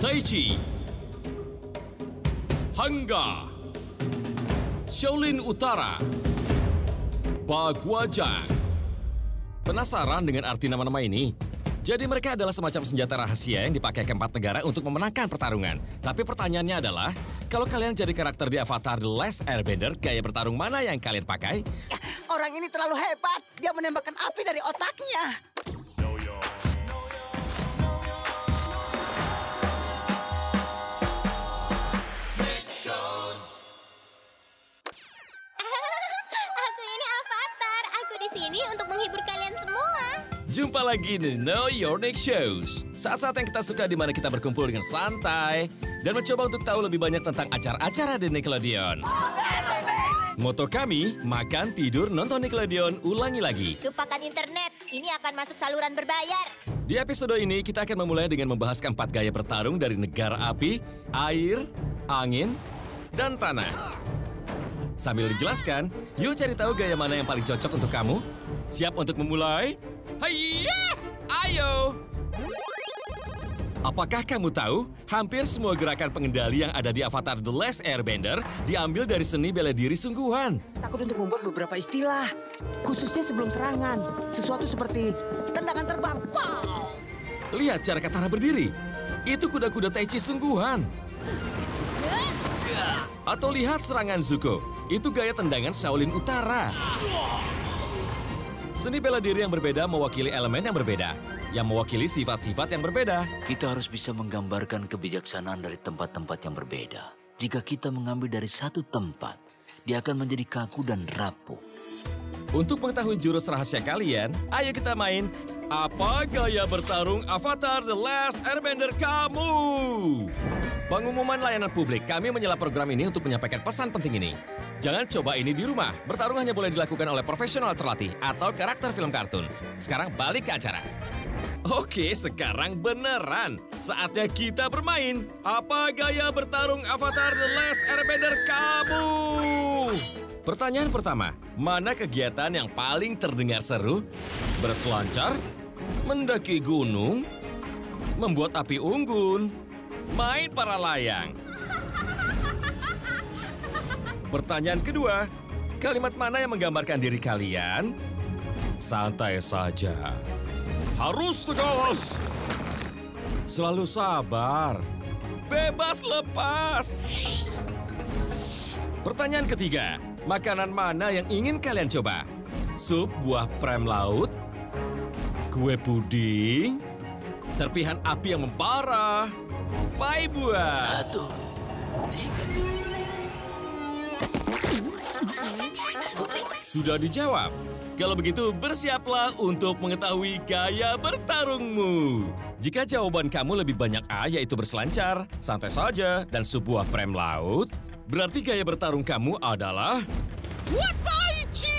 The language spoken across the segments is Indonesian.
Taichi, Hangga, Shaolin Utara, Bagwajang. Penasaran dengan arti nama-nama ini? Jadi mereka adalah semacam senjata rahasia yang dipakai keempat negara untuk memenangkan pertarungan. Tapi pertanyaannya adalah, kalau kalian jadi karakter di Avatar The Last Airbender, gaya bertarung mana yang kalian pakai? Orang ini terlalu hebat. Dia menembakkan api dari otaknya. Aku ini Avatar. Aku di sini untuk menghibur kalian semua. Jumpa lagi di Know Your Next Shows. Saat-saat yang kita suka di mana kita berkumpul dengan santai dan mencoba untuk tahu lebih banyak tentang acara-acara di Nickelodeon. Moto kami, makan, tidur, nonton Nickelodeon, ulangi lagi. Lupakan internet. Ini akan masuk saluran berbayar. Di episode ini, kita akan memulai dengan membahas keempat gaya bertarung dari negara api, air, angin, dan tanah. Sambil dijelaskan, yuk cari tahu gaya mana yang paling cocok untuk kamu. Siap untuk memulai? Hayya! Ayo! Apakah kamu tahu, hampir semua gerakan pengendali yang ada di Avatar The Last Airbender diambil dari seni bela diri sungguhan. Takut untuk membuat beberapa istilah. Khususnya sebelum serangan. Sesuatu seperti tendangan terbang. Wow! Lihat cara Katara berdiri. Itu kuda-kuda Taichi sungguhan. Atau lihat serangan Zuko. Itu gaya tendangan Shaolin Utara. Seni bela diri yang berbeda mewakili elemen yang berbeda, yang mewakili sifat-sifat yang berbeda. Kita harus bisa menggambarkan kebijaksanaan dari tempat-tempat yang berbeda. Jika kita mengambil dari satu tempat, dia akan menjadi kaku dan rapuh. Untuk mengetahui jurus rahasia kalian, ayo kita main Apa Gaya Bertarung Avatar The Last Airbender Kamu? Pengumuman layanan publik, kami menyela program ini untuk menyampaikan pesan penting ini. Jangan coba ini di rumah. Bertarung hanya boleh dilakukan oleh profesional terlatih atau karakter film kartun. Sekarang balik ke acara. Oke, sekarang beneran. Saatnya kita bermain. Apa gaya bertarung Avatar The Last Airbender kamu? Pertanyaan pertama, mana kegiatan yang paling terdengar seru? Berselancar? Mendaki gunung? Membuat api unggun? Main para layang? Pertanyaan kedua, kalimat mana yang menggambarkan diri kalian? Santai saja. Harus tegas. Selalu sabar. Bebas lepas. Pertanyaan ketiga, makanan mana yang ingin kalian coba? Sup buah prem laut? Kue puding? Serpihan api yang membara? Pai buah? 1, 3. Sudah dijawab. Kalau begitu, bersiaplah untuk mengetahui gaya bertarungmu. Jika jawaban kamu lebih banyak A, yaitu berselancar, santai saja, dan sebuah prem laut, berarti gaya bertarung kamu adalah Wataichi!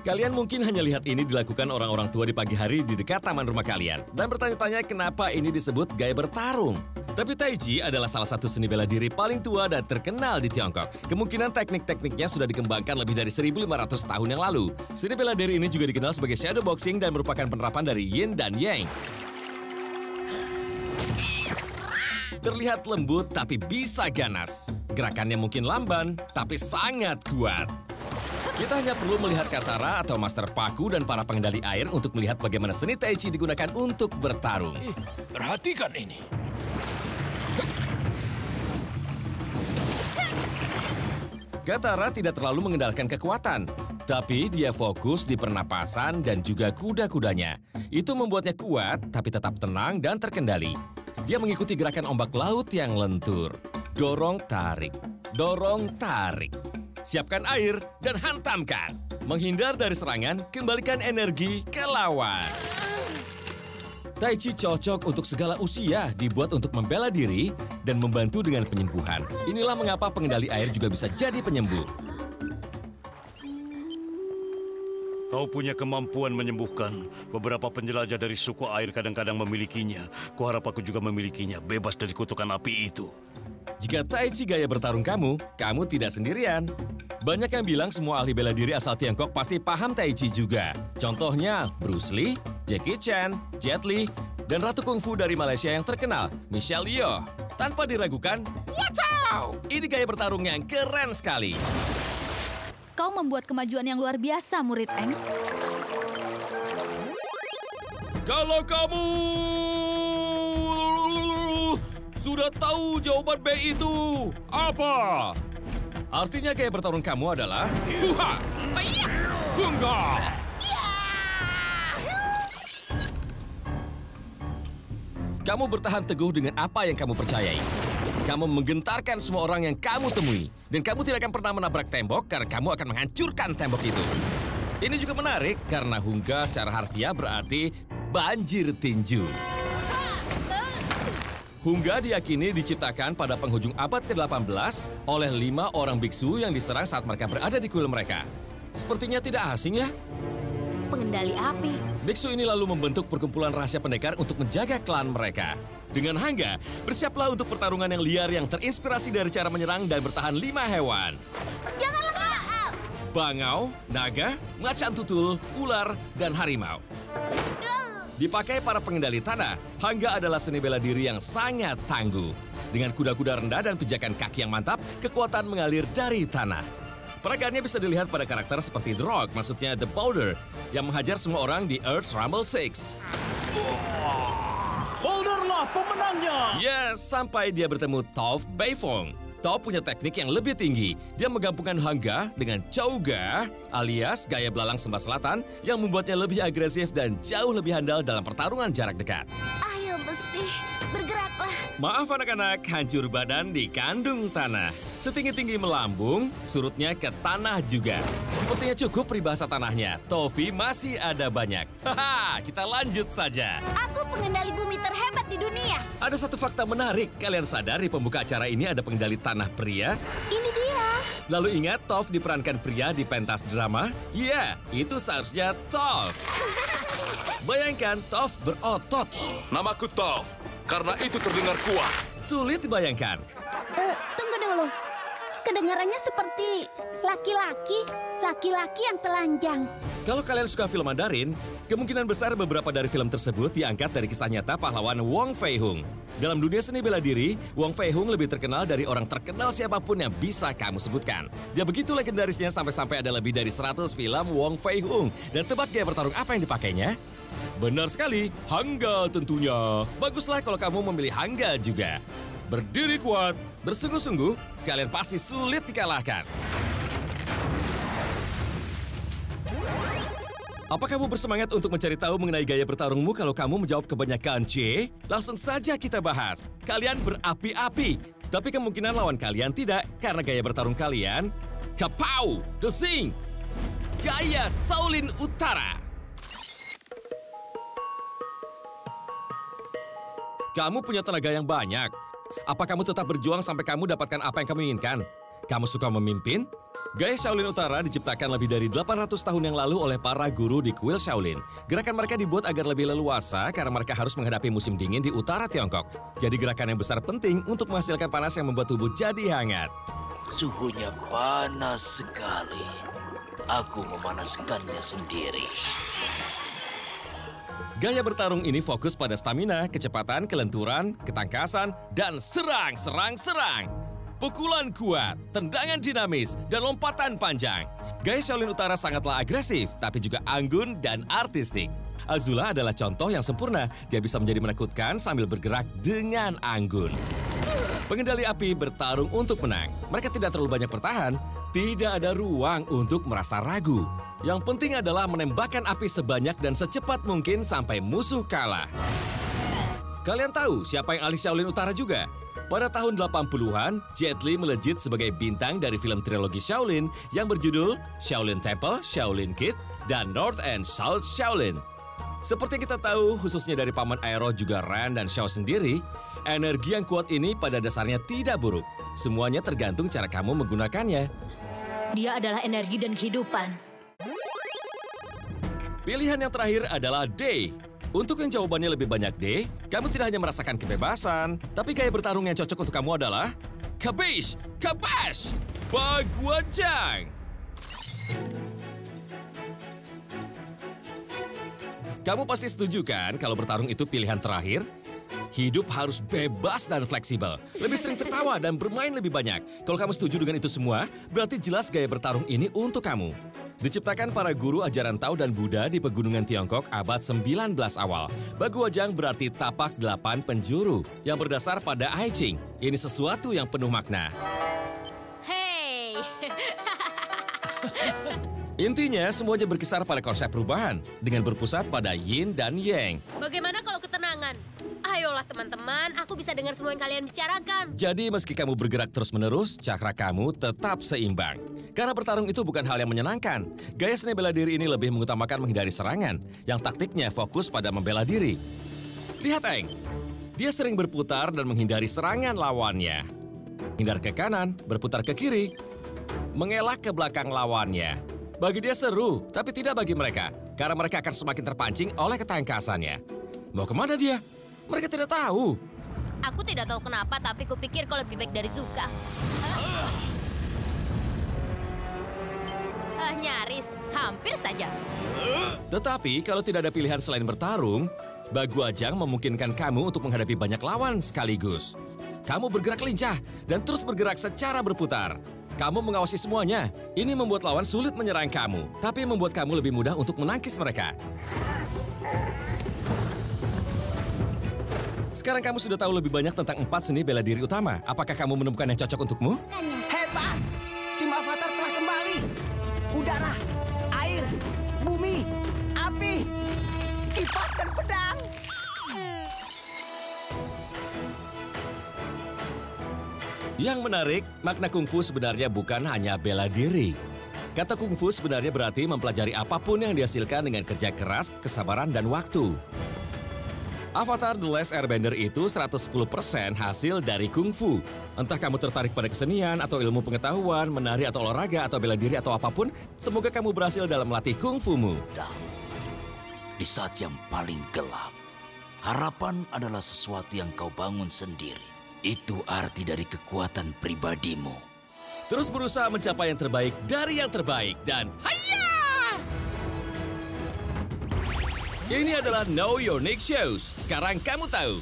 Kalian mungkin hanya lihat ini dilakukan orang-orang tua di pagi hari di dekat taman rumah kalian, dan bertanya-tanya kenapa ini disebut gaya bertarung. Tapi Taichi adalah salah satu seni bela diri paling tua dan terkenal di Tiongkok. Kemungkinan teknik-tekniknya sudah dikembangkan lebih dari 1.500 tahun yang lalu. Seni bela diri ini juga dikenal sebagai shadow boxing dan merupakan penerapan dari yin dan yang. Terlihat lembut tapi bisa ganas. Gerakannya mungkin lamban tapi sangat kuat. Kita hanya perlu melihat Katara atau Master Paku dan para pengendali air untuk melihat bagaimana seni Taichi digunakan untuk bertarung. Perhatikan ini. Katara tidak terlalu mengendalikan kekuatan, tapi dia fokus di pernapasan dan juga kuda-kudanya. Itu membuatnya kuat, tapi tetap tenang dan terkendali. Dia mengikuti gerakan ombak laut yang lentur. Dorong-tarik, dorong-tarik. Siapkan air dan hantamkan. Menghindar dari serangan, kembalikan energi ke lawan. Taichi cocok untuk segala usia, dibuat untuk membela diri dan membantu dengan penyembuhan. Inilah mengapa pengendali air juga bisa jadi penyembuh. Kau punya kemampuan menyembuhkan. Beberapa penjelajah dari suku air kadang-kadang memilikinya. Kuharap aku juga memilikinya, bebas dari kutukan api itu. Jika Taichi gaya bertarung kamu tidak sendirian. Banyak yang bilang semua ahli bela diri asal Tiongkok pasti paham Taichi juga. Contohnya Bruce Lee, Jackie Chan, Jet Li, dan Ratu Kungfu dari Malaysia yang terkenal, Michelle Yeoh. Tanpa diragukan, wow! Ini gaya bertarung yang keren sekali. Kau membuat kemajuan yang luar biasa, murid Eng. Kalau kamu sudah tahu jawaban B itu apa? Artinya gaya bertarung kamu adalah Huha! Hungga! Kamu bertahan teguh dengan apa yang kamu percayai. Kamu menggentarkan semua orang yang kamu temui. Dan kamu tidak akan pernah menabrak tembok karena kamu akan menghancurkan tembok itu. Ini juga menarik karena Hungga secara harfiah berarti banjir tinju. Hungga diyakini diciptakan pada penghujung abad ke-18 oleh 5 orang biksu yang diserang saat mereka berada di kuil mereka. Sepertinya tidak asing ya? Pengendali api. Biksu ini lalu membentuk perkumpulan rahasia pendekar untuk menjaga klan mereka. Dengan Hangga, bersiaplah untuk pertarungan yang liar yang terinspirasi dari cara menyerang dan bertahan 5 hewan. Janganlah kau! Bangau, naga, macan tutul, ular, dan harimau. Dipakai para pengendali tanah, Hangga adalah seni bela diri yang sangat tangguh. Dengan kuda-kuda rendah dan pijakan kaki yang mantap, kekuatan mengalir dari tanah. Peragaannya bisa dilihat pada karakter seperti The Rock, maksudnya The Boulder, yang menghajar semua orang di Earth Rumble 6. Boulderlah pemenangnya! Yes, sampai dia bertemu Toph Beifong. Toph punya teknik yang lebih tinggi. Dia menggabungkan Hangga dengan Chouga, alias gaya belalang Sembah Selatan, yang membuatnya lebih agresif dan jauh lebih handal dalam pertarungan jarak dekat. Ayo besi, bergeraklah. Maaf anak-anak, hancur badan dikandung tanah. Setinggi-tinggi melambung, surutnya ke tanah juga. Sepertinya cukup peribahasa tanahnya. Tofi masih ada banyak. Haha, kita lanjut saja. Aku pengendali bumi terhebat di dunia. Ada satu fakta menarik. Kalian sadar di pembuka acara ini ada pengendali tanah pria? Ini dia. Lalu ingat Toph diperankan pria di pentas drama? Iya, itu seharusnya Toph. Bayangkan Toph berotot. Namaku Toph, karena itu terdengar kuat. Sulit dibayangkan. Tunggu dulu. Kedengarannya seperti laki-laki yang telanjang. Kalau kalian suka film Mandarin, kemungkinan besar beberapa dari film tersebut diangkat dari kisah nyata pahlawan Wong Fei Hung. Dalam dunia seni bela diri, Wong Fei Hung lebih terkenal dari orang terkenal siapapun yang bisa kamu sebutkan. Dia begitu legendarisnya sampai-sampai ada lebih dari 100 film Wong Fei Hung. Dan tebak gaya bertarung apa yang dipakainya? Benar sekali, Hangga tentunya. Baguslah kalau kamu memilih Hangga juga. Berdiri kuat, bersungguh-sungguh, kalian pasti sulit dikalahkan. Apa kamu bersemangat untuk mencari tahu mengenai gaya bertarungmu kalau kamu menjawab kebanyakan C? Langsung saja kita bahas. Kalian berapi-api, tapi kemungkinan lawan kalian tidak karena gaya bertarung kalian Kapau, Desing, gaya Shaolin Utara. Kamu punya tenaga yang banyak. Apa kamu tetap berjuang sampai kamu dapatkan apa yang kamu inginkan? Kamu suka memimpin? Gaya Shaolin Utara diciptakan lebih dari 800 tahun yang lalu oleh para guru di kuil Shaolin. Gerakan mereka dibuat agar lebih leluasa karena mereka harus menghadapi musim dingin di utara Tiongkok. Jadi gerakan yang besar penting untuk menghasilkan panas yang membuat tubuh jadi hangat. Suhunya panas sekali. Aku memanaskannya sendiri. Gaya bertarung ini fokus pada stamina, kecepatan, kelenturan, ketangkasan, dan serang. Pukulan kuat, tendangan dinamis, dan lompatan panjang. Gaya Shaolin Utara sangatlah agresif, tapi juga anggun dan artistik. Azula adalah contoh yang sempurna. Dia bisa menjadi menakutkan sambil bergerak dengan anggun. Pengendali api bertarung untuk menang. Mereka tidak terlalu banyak bertahan. Tidak ada ruang untuk merasa ragu. Yang penting adalah menembakkan api sebanyak dan secepat mungkin sampai musuh kalah. Kalian tahu siapa yang ahli Shaolin Utara juga? Pada tahun 80-an, Jet Li melejit sebagai bintang dari film trilogi Shaolin yang berjudul Shaolin Temple, Shaolin Kid, dan North and South Shaolin. Seperti kita tahu, khususnya dari paman Aero juga Ran dan Shao sendiri, energi yang kuat ini pada dasarnya tidak buruk. Semuanya tergantung cara kamu menggunakannya. Dia adalah energi dan kehidupan. Pilihan yang terakhir adalah D. Untuk yang jawabannya lebih banyak D, kamu tidak hanya merasakan kebebasan, tapi gaya bertarung yang cocok untuk kamu adalah Kabish, Kabash, Bagwajang. Kamu pasti setuju kan kalau bertarung itu pilihan terakhir? Hidup harus bebas dan fleksibel. Lebih sering tertawa dan bermain lebih banyak. Kalau kamu setuju dengan itu semua, berarti jelas gaya bertarung ini untuk kamu. Diciptakan para guru ajaran Tao dan Buddha di pegunungan Tiongkok abad 19 awal. Baguazhang berarti tapak 8 penjuru yang berdasar pada I Ching. Ini sesuatu yang penuh makna. Hei. Intinya, semuanya berkisar pada konsep perubahan dengan berpusat pada yin dan yang. Bagaimana kalau ketenangan? Ayolah teman-teman, aku bisa dengar semua yang kalian bicarakan. Jadi meski kamu bergerak terus-menerus, cakra kamu tetap seimbang. Karena bertarung itu bukan hal yang menyenangkan. Gaya seni bela diri ini lebih mengutamakan menghindari serangan, yang taktiknya fokus pada membela diri. Lihat Eng, dia sering berputar dan menghindari serangan lawannya. Hindar ke kanan, berputar ke kiri, mengelak ke belakang lawannya. Bagi dia seru, tapi tidak bagi mereka, karena mereka akan semakin terpancing oleh ketangkasannya. Mau kemana dia? Mereka tidak tahu. Aku tidak tahu kenapa, tapi kupikir kau lebih baik dari Zuka. Nyaris, hampir saja. Tetapi kalau tidak ada pilihan selain bertarung, Baguazhang memungkinkan kamu untuk menghadapi banyak lawan sekaligus. Kamu bergerak lincah dan terus bergerak secara berputar. Kamu mengawasi semuanya. Ini membuat lawan sulit menyerang kamu, tapi membuat kamu lebih mudah untuk menangkis mereka. Sekarang kamu sudah tahu lebih banyak tentang 4 seni bela diri utama. Apakah kamu menemukan yang cocok untukmu? Hebat! Tim Avatar telah kembali. Udara, air, bumi, api, kipas dan pedang. Yang menarik, makna kungfu sebenarnya bukan hanya bela diri. Kata kungfu sebenarnya berarti mempelajari apapun yang dihasilkan dengan kerja keras, kesabaran, dan waktu. Avatar The Last Airbender itu 110% hasil dari kungfu. Entah kamu tertarik pada kesenian, atau ilmu pengetahuan, menari atau olahraga, atau bela diri atau apapun, semoga kamu berhasil dalam melatih kungfumu. Di saat yang paling gelap, harapan adalah sesuatu yang kau bangun sendiri. Itu arti dari kekuatan pribadimu. Terus berusaha mencapai yang terbaik dari yang terbaik dan hayya! Ini adalah Know Your Next Shows. Sekarang kamu tahu.